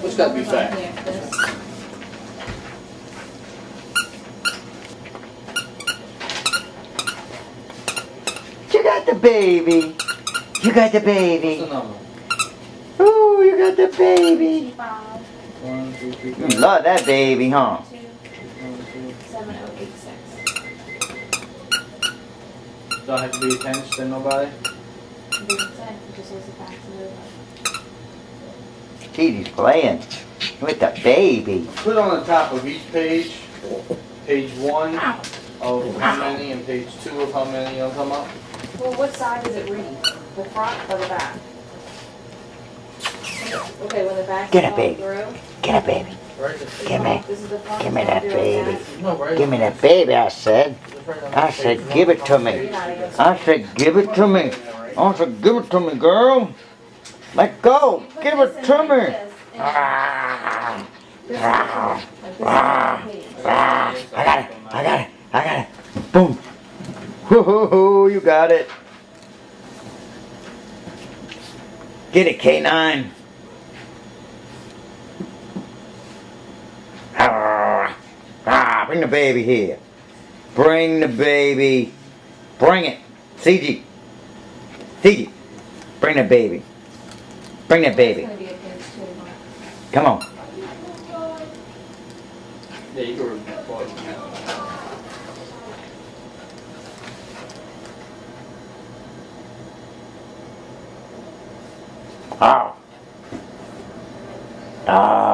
What's got to be fat? You got the baby. You got the baby. What's the number? Ooh, you got the baby. 1, 2, 3, You love that baby, huh? 7086. Don't have to be attached to nobody? It doesn't say. It just says the facts of it. She's playing with the baby. Put on the top of each page, page 1 of how many and page 2 of how many I'm talking about. Well, what side does it read? The front or the back? Okay, when the back's Get it, all baby. through. Get a baby. Right? Give me. This is the front. Give me that baby. No, right? Give me that baby, I said. I said, give it to me. I said, give it to me. I said, give it to me, girl. Let go. Give it to me. Ah, ah, ah, ah. I got it. I got it. I got it. Boom. Woo-hoo-hoo, you got it. Get it, K9. Bring the baby here. Bring the baby. Bring it. CG. CG. Bring the baby. Bring that baby. Come on. Yeah, you go. Ah. Ah.